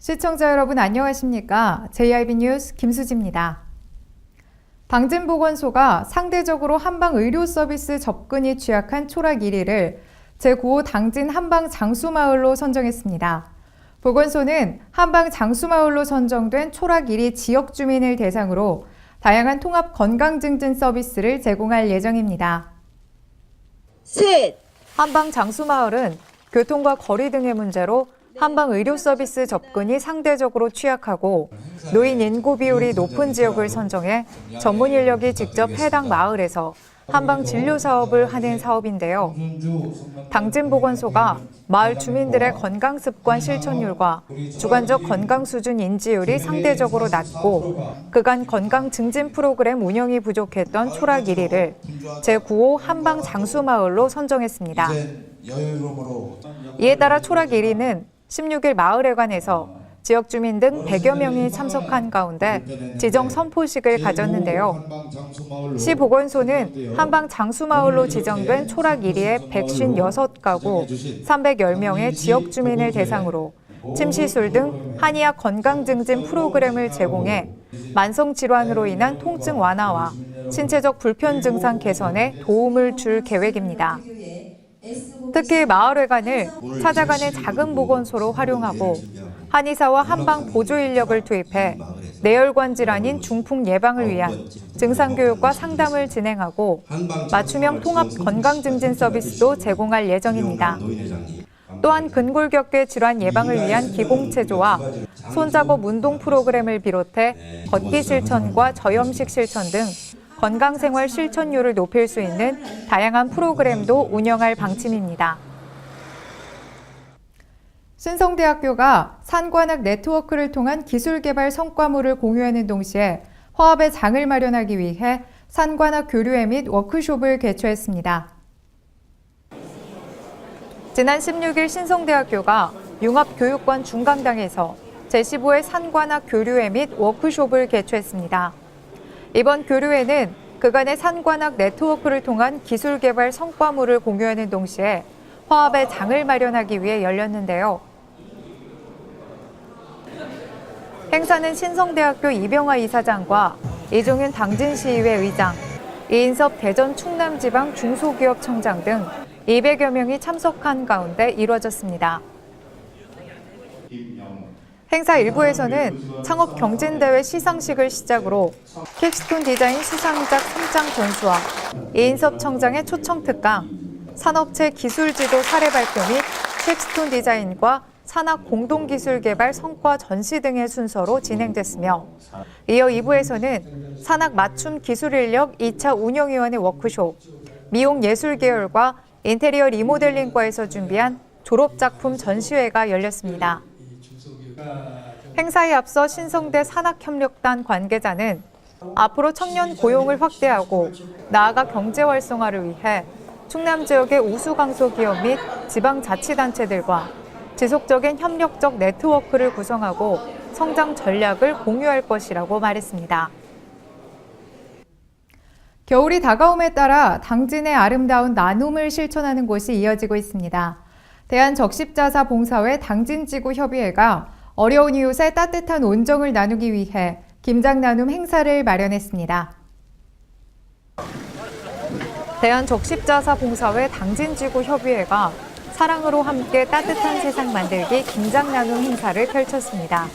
시청자 여러분 안녕하십니까? JIB 뉴스 김수지입니다. 당진보건소가 상대적으로 한방 의료 서비스 접근이 취약한 초락 1위를 제9호 당진 한방 장수마을로 선정했습니다. 보건소는 한방 장수마을로 선정된 초락 1위 지역 주민을 대상으로 다양한 통합 건강증진 서비스를 제공할 예정입니다. 셋! 한방 장수마을은 교통과 거리 등의 문제로 한방 의료 서비스 접근이 상대적으로 취약하고 노인 인구 비율이 높은 지역을 선정해 전문 인력이 직접 해당 마을에서 한방 진료 사업을 하는 사업인데요. 당진보건소가 마을 주민들의 건강 습관 실천율과 주관적 건강 수준 인지율이 상대적으로 낮고 그간 건강 증진 프로그램 운영이 부족했던 초락 1위를 제9호 한방 장수마을로 선정했습니다. 이에 따라 초락 1위는 16일 마을회관에서 지역 주민 등 100여 명이 참석한 가운데 지정 선포식을 가졌는데요. 시 보건소는 한방 장수마을로 지정된 초락 1위의 156가구 310명의 지역 주민을 대상으로 침시술 등 한의학 건강증진 프로그램을 제공해 만성질환으로 인한 통증 완화와 신체적 불편 증상 개선에 도움을 줄 계획입니다. 특히 마을회관을 찾아가는 작은 보건소로 활용하고 한의사와 한방 보조 인력을 투입해 뇌혈관 질환인 중풍 예방을 위한 증상교육과 상담을 진행하고 맞춤형 통합 건강증진 서비스도 제공할 예정입니다. 또한 근골격계 질환 예방을 위한 기공체조와 손작업 운동 프로그램을 비롯해 걷기 실천과 저염식 실천 등 건강생활 실천율을 높일 수 있는 다양한 프로그램도 운영할 방침입니다. 신성대학교가 산관학 네트워크를 통한 기술개발 성과물을 공유하는 동시에 화합의 장을 마련하기 위해 산관학 교류회 및 워크숍을 개최했습니다. 지난 16일 신성대학교가 융합교육관 중강당에서 제15회 산관학 교류회 및 워크숍을 개최했습니다. 이번 교류회는 그간의 산관학 네트워크를 통한 기술 개발 성과물을 공유하는 동시에 화합의 장을 마련하기 위해 열렸는데요. 행사는 신성대학교 이병화 이사장과 이종윤 당진시의회 의장, 이인섭 대전 충남지방 중소기업청장 등 200여 명이 참석한 가운데 이루어졌습니다. 행사 일부에서는 창업 경진대회 시상식을 시작으로 캡스톤 디자인 수상작 3장 전수와 이인섭 청장의 초청 특강, 산업체 기술지도 사례 발표 및 캡스톤 디자인과 산학 공동기술 개발 성과 전시 등의 순서로 진행됐으며 이어 2부에서는 산학 맞춤 기술 인력 2차 운영위원회 워크숍, 미용 예술 계열과 인테리어 리모델링과에서 준비한 졸업작품 전시회가 열렸습니다. 행사에 앞서 신성대 산학협력단 관계자는 앞으로 청년 고용을 확대하고 나아가 경제 활성화를 위해 충남 지역의 우수강소기업 및 지방자치단체들과 지속적인 협력적 네트워크를 구성하고 성장 전략을 공유할 것이라고 말했습니다. 겨울이 다가옴에 따라 당진의 아름다운 나눔을 실천하는 곳이 이어지고 있습니다. 대한적십자사봉사회 당진지구협의회가 어려운 이웃의 따뜻한 온정을 나누기 위해 김장나눔 행사를 마련했습니다. 대한적십자사봉사회 당진지구협의회가 사랑으로 함께 따뜻한 세상 만들기 김장나눔 행사를 펼쳤습니다.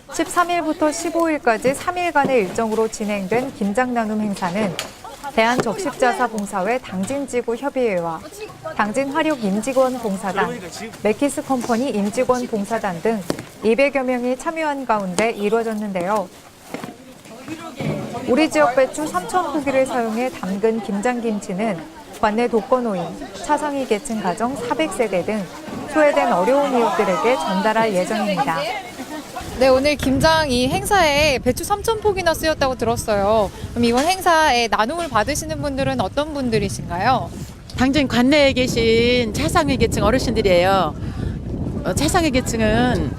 13일부터 15일까지 3일간의 일정으로 진행된 김장나눔 행사는 대한적십자사봉사회 당진지구협의회와 당진화력임직원봉사단, 맥키스컴퍼니 임직원봉사단 등 200여 명이 참여한 가운데 이루어졌는데요. 우리 지역 배추 3,000포기를 사용해 담근 김장김치는 관내 독거노인, 차상위 계층 가정 400세대 등 소외된 어려운 이웃들에게 전달할 예정입니다. 네, 오늘 김장 이 행사에 배추 3,000포기나 쓰였다고 들었어요. 그럼 이번 행사에 나눔을 받으시는 분들은 어떤 분들이신가요? 당진 관내에 계신 차상위 계층 어르신들이에요. 차상위 계층은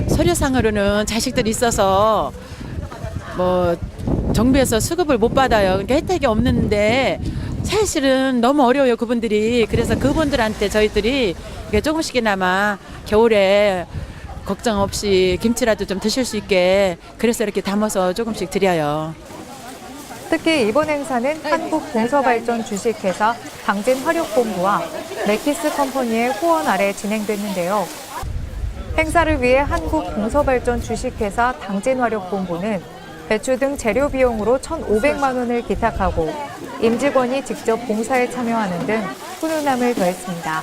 서류상으로는 자식들이 있어서 정부에서 수급을 못 받아요. 그러니까 혜택이 없는데 사실은 너무 어려워요, 그분들이. 그래서 그분들한테 저희들이 이게 조금씩이나마 겨울에 걱정 없이 김치라도 좀 드실 수 있게 그래서 이렇게 담아서 조금씩 드려요. 특히 이번 행사는 한국동서발전 주식회사 당진화력본부와 맥키스 컴퍼니의 후원 아래 진행됐는데요. 행사를 위해 한국동서발전 주식회사 당진화력본부는 배추 등 재료 비용으로 1,500만 원을 기탁하고 임직원이 직접 봉사에 참여하는 등 훈훈함을 더했습니다.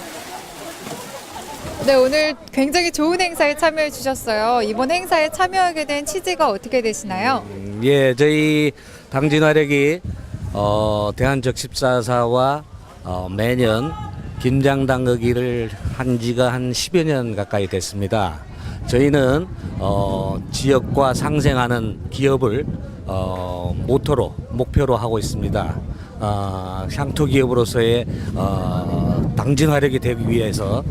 네, 오늘 굉장히 좋은 행사에 참여해 주셨어요. 이번 행사에 참여하게 된 취지가 어떻게 되시나요? 예, 저희 당진화력이 대한적십사사와 매년 김장 담그기를 한 지가 한 10여 년 가까이 됐습니다. 저희는 지역과 상생하는 기업을 목표로 하고 있습니다. 향토 기업으로서의 당진화력이 되기 위해서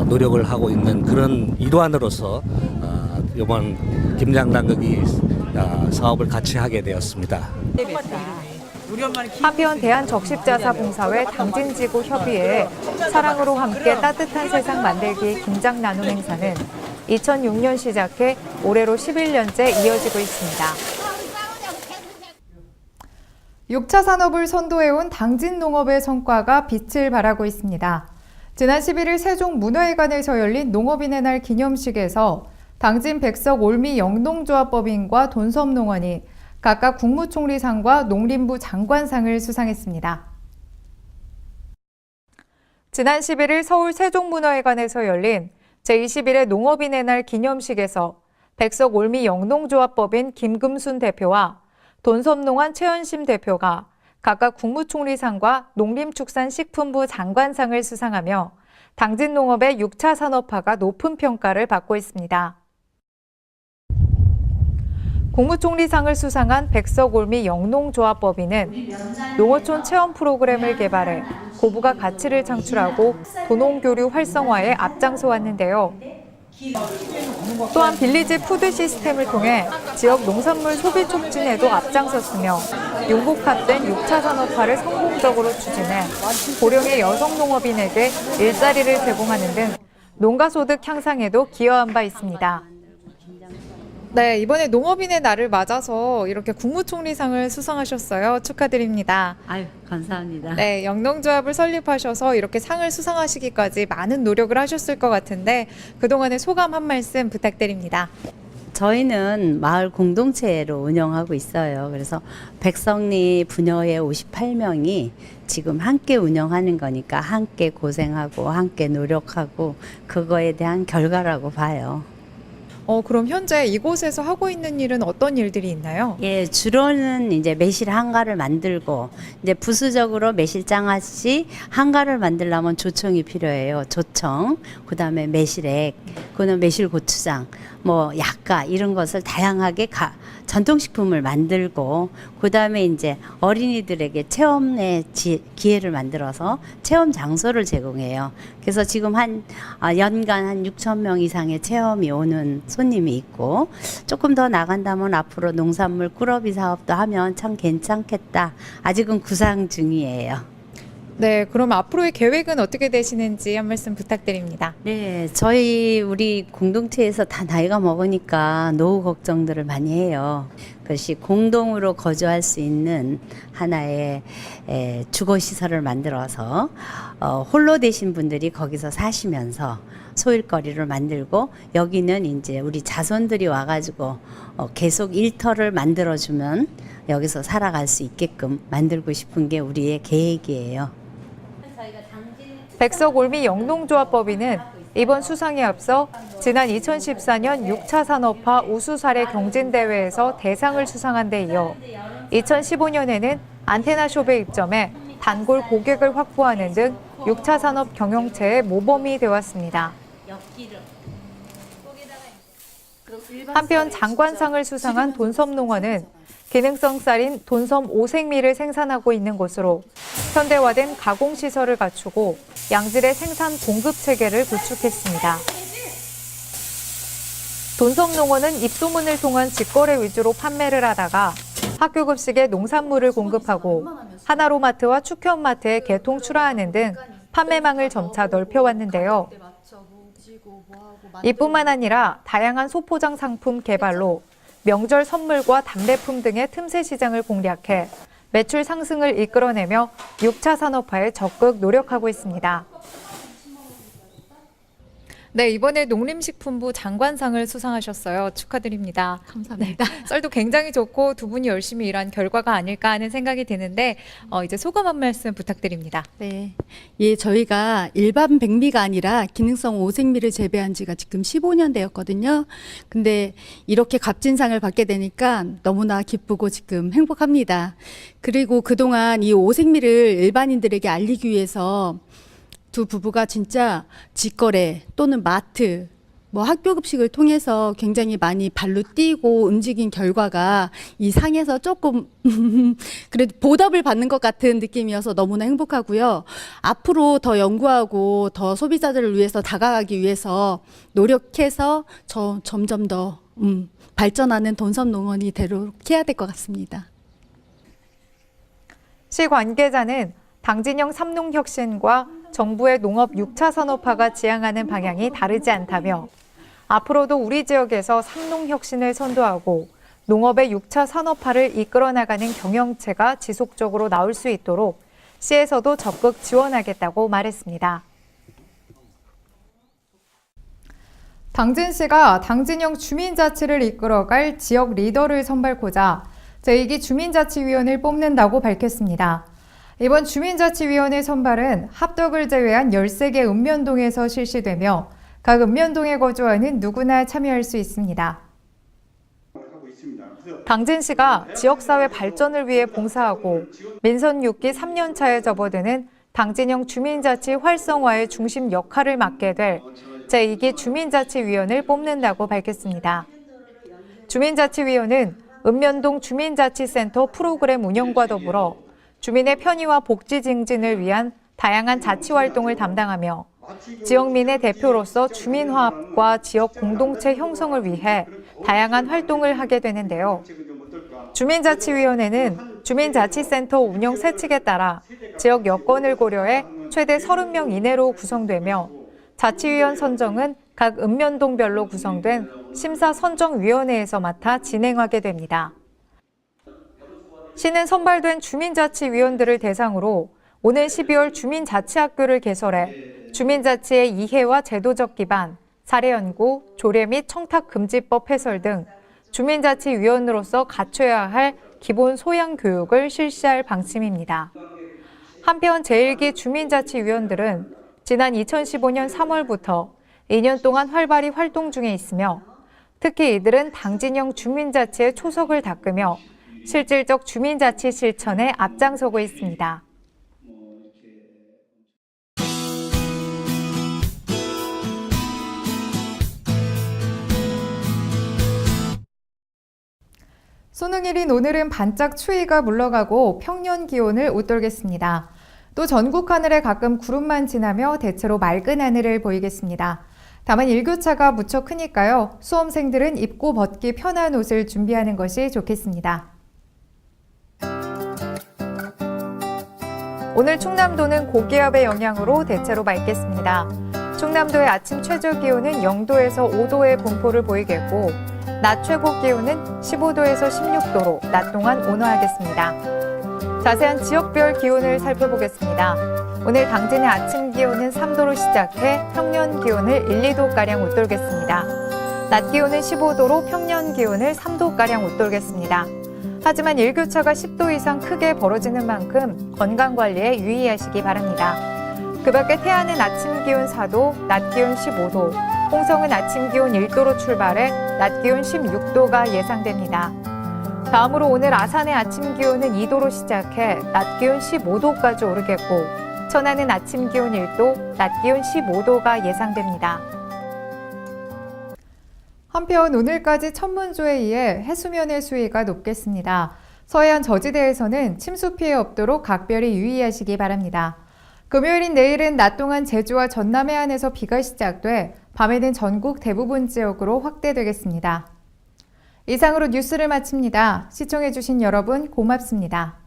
노력을 하고 있는 그런 일환으로서 이번 김장 담그기 사업을 같이 하게 되었습니다. 한편 대한적십자사봉사회 당진지구협의회 사랑으로 함께 따뜻한 세상 만들기 김장 나눔 행사는 2006년 시작해 올해로 11년째 이어지고 있습니다. 6차 산업을 선도해온 당진농업의 성과가 빛을 발하고 있습니다. 지난 11일 세종문화회관에서 열린 농업인의 날 기념식에서 당진 백석 올미 영농조합법인과 돈섬농원이 각각 국무총리상과 농림부 장관상을 수상했습니다. 지난 11일 서울 세종문화회관에서 열린 제21회 농업인의 날 기념식에서 백석 올미 영농조합법인 김금순 대표와 돈섬농원 최현심 대표가 각각 국무총리상과 농림축산식품부 장관상을 수상하며 당진농업의 6차 산업화가 높은 평가를 받고 있습니다. 국무총리상을 수상한 백석올미 영농조합법인은 농어촌 체험 프로그램을 개발해 고부가 가치를 창출하고 도농교류 활성화에 앞장서 왔는데요. 또한 빌리지 푸드 시스템을 통해 지역 농산물 소비 촉진에도 앞장섰으며 융복합된 6차 산업화를 성공적으로 추진해 고령의 여성 농업인에게 일자리를 제공하는 등 농가 소득 향상에도 기여한 바 있습니다. 네, 이번에 농업인의 날을 맞아서 이렇게 국무총리상을 수상하셨어요. 축하드립니다. 아유, 감사합니다. 네, 영농조합을 설립하셔서 이렇게 상을 수상하시기까지 많은 노력을 하셨을 것 같은데 그동안의 소감 한 말씀 부탁드립니다. 저희는 마을 공동체로 운영하고 있어요. 그래서 백성리 부녀회 58명이 지금 함께 운영하는 거니까 함께 고생하고 함께 노력하고 그거에 대한 결과라고 봐요. 그럼 현재 이곳에서 하고 있는 일은 어떤 일들이 있나요? 예, 주로는 이제 매실 한가를 만들고 이제 부수적으로 매실장아찌 한가를 만들려면 조청이 필요해요. 조청, 그다음에 매실액, 그다음에 매실고추장, 뭐 약가 이런 것을 다양하게 전통식품을 만들고 그다음에 이제 어린이들에게 체험의 기회를 만들어서 체험 장소를 제공해요. 그래서 지금 연간 한 6천 명 이상의 체험이 오는 손님이 있고 조금 더 나간다면 앞으로 농산물 꾸러비 사업도 하면 참 괜찮겠다. 아직은 구상 중이에요. 네, 그럼 앞으로의 계획은 어떻게 되시는지 한 말씀 부탁드립니다. 네, 우리 공동체에서 다 나이가 먹으니까 노후 걱정들을 많이 해요. 그것이 공동으로 거주할 수 있는 하나의 주거시설을 만들어서 홀로 되신 분들이 거기서 사시면서 소일거리를 만들고 여기는 이제 우리 자손들이 와가지고 계속 일터를 만들어주면 여기서 살아갈 수 있게끔 만들고 싶은 게 우리의 계획이에요. 백석올미 영농조합법인은 이번 수상에 앞서 지난 2014년 6차 산업화 우수사례 경진대회에서 대상을 수상한 데 이어 2015년에는 안테나숍에 입점해 단골 고객을 확보하는 등 6차 산업 경영체의 모범이 되었습니다. 한편 장관상을 수상한 돈섬농원은 기능성 쌀인 돈섬 오색밀을 생산하고 있는 곳으로 현대화된 가공시설을 갖추고 양질의 생산 공급 체계를 구축했습니다. 돈섬농원은 입소문을 통한 직거래 위주로 판매를 하다가 학교급식에 농산물을 공급하고 하나로마트와 축현마트에 개통 출하하는 등 판매망을 점차 넓혀왔는데요. 이뿐만 아니라 다양한 소포장 상품 개발로 명절 선물과 답례품 등의 틈새 시장을 공략해 매출 상승을 이끌어내며 6차 산업화에 적극 노력하고 있습니다. 네, 이번에 농림식품부 장관상을 수상하셨어요. 축하드립니다. 감사합니다. 썰도 굉장히 좋고 두 분이 열심히 일한 결과가 아닐까 하는 생각이 드는데 이제 소감 한 말씀 부탁드립니다. 네. 예, 저희가 일반 백미가 아니라 기능성 오색미를 재배한 지가 지금 15년 되었거든요. 근데 이렇게 값진 상을 받게 되니까 너무나 기쁘고 지금 행복합니다. 그리고 그동안 이 오색미를 일반인들에게 알리기 위해서 두 부부가 진짜 직거래 또는 마트, 학교 급식을 통해서 굉장히 많이 발로 뛰고 움직인 결과가 이 상에서 조금 그래도 보답을 받는 것 같은 느낌이어서 너무나 행복하고요. 앞으로 더 연구하고 더 소비자들을 위해서 다가가기 위해서 노력해서 점점 더 발전하는 돈선 농원이 되도록 해야 될 것 같습니다. 시 관계자는 당진형 삼농혁신과 정부의 농업 6차 산업화가 지향하는 방향이 다르지 않다며 앞으로도 우리 지역에서 삼농혁신을 선도하고 농업의 6차 산업화를 이끌어 나가는 경영체가 지속적으로 나올 수 있도록 시에서도 적극 지원하겠다고 말했습니다. 당진시가 당진형 주민자치를 이끌어갈 지역 리더를 선발코자 제2기 주민자치위원을 뽑는다고 밝혔습니다. 이번 주민자치위원회 선발은 합덕을 제외한 13개 읍면동에서 실시되며 각 읍면동에 거주하는 누구나 참여할 수 있습니다. 당진시가 지역사회 발전을 위해 봉사하고 민선 6기 3년차에 접어드는 당진형 주민자치 활성화의 중심 역할을 맡게 될 제2기 주민자치위원을 뽑는다고 밝혔습니다. 주민자치위원은 읍면동 주민자치센터 프로그램 운영과 더불어 주민의 편의와 복지 증진을 위한 다양한 자치활동을 담당하며 지역민의 대표로서 주민화합과 지역 공동체 형성을 위해 다양한 활동을 하게 되는데요. 주민자치위원회는 주민자치센터 운영 세칙에 따라 지역 여건을 고려해 최대 30명 이내로 구성되며 자치위원 선정은 각 읍면동별로 구성된 심사선정위원회에서 맡아 진행하게 됩니다. 시는 선발된 주민자치위원들을 대상으로 오는 12월 주민자치학교를 개설해 주민자치의 이해와 제도적 기반, 사례연구, 조례 및 청탁금지법 해설 등 주민자치위원으로서 갖춰야 할 기본 소양 교육을 실시할 방침입니다. 한편 제1기 주민자치위원들은 지난 2015년 3월부터 2년 동안 활발히 활동 중에 있으며 특히 이들은 당진형 주민자치의 초석을 닦으며 실질적 주민자치 실천에 앞장서고 있습니다. 수능일인 오늘은 반짝 추위가 물러가고 평년 기온을 웃돌겠습니다. 또 전국 하늘에 가끔 구름만 지나며 대체로 맑은 하늘을 보이겠습니다. 다만 일교차가 무척 크니까요. 수험생들은 입고 벗기 편한 옷을 준비하는 것이 좋겠습니다. 오늘 충남도는 고기압의 영향으로 대체로 맑겠습니다. 충남도의 아침 최저 기온은 0도에서 5도의 분포를 보이겠고 낮 최고 기온은 15도에서 16도로 낮 동안 온화하겠습니다. 자세한 지역별 기온을 살펴보겠습니다. 오늘 당진의 아침 기온은 3도로 시작해 평년 기온을 1, 2도가량 웃돌겠습니다. 낮 기온은 15도로 평년 기온을 3도가량 웃돌겠습니다. 하지만 일교차가 10도 이상 크게 벌어지는 만큼 건강관리에 유의하시기 바랍니다. 그 밖에 태안은 아침 기온 4도, 낮 기온 15도, 홍성은 아침 기온 1도로 출발해 낮 기온 16도가 예상됩니다. 다음으로 오늘 아산의 아침 기온은 2도로 시작해 낮 기온 15도까지 오르겠고 천안은 아침 기온 1도, 낮 기온 15도가 예상됩니다. 한편 오늘까지 천문조에 의해 해수면의 수위가 높겠습니다. 서해안 저지대에서는 침수 피해 없도록 각별히 유의하시기 바랍니다. 금요일인 내일은 낮 동안 제주와 전남 해안에서 비가 시작돼 밤에는 전국 대부분 지역으로 확대되겠습니다. 이상으로 뉴스를 마칩니다. 시청해주신 여러분 고맙습니다.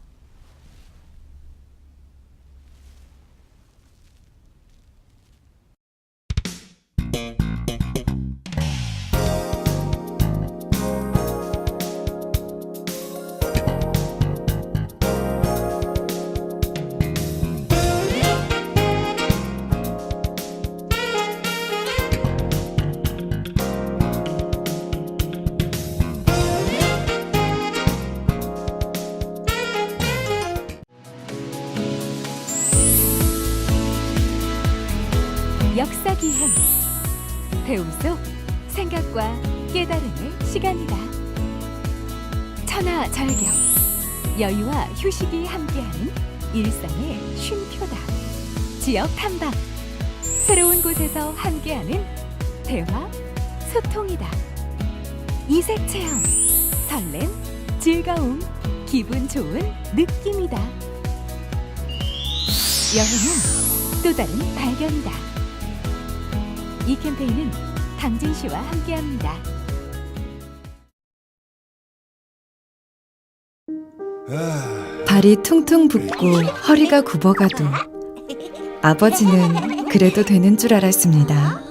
역사기행 배움 속 생각과 깨달음의 시간이다. 천하절경 여유와 휴식이 함께하는 일상의 쉼표다. 지역 탐방 새로운 곳에서 함께하는 대화 소통이다. 이색 체험 설렘 즐거움 기분 좋은 느낌이다. 여행은 또 다른 발견이다. 이 캠페인은 당진시와 함께합니다. 발이 퉁퉁 붓고 허리가 굽어가도 아버지는 그래도 되는 줄 알았습니다.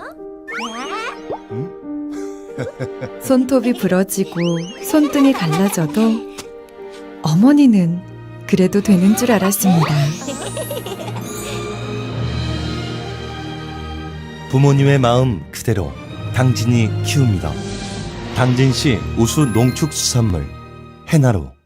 손톱이 부러지고 손등이 갈라져도 어머니는 그래도 되는 줄 알았습니다. 부모님의 마음 그대로 당진이 키웁니다. 당진시 우수 농축수산물 해나루.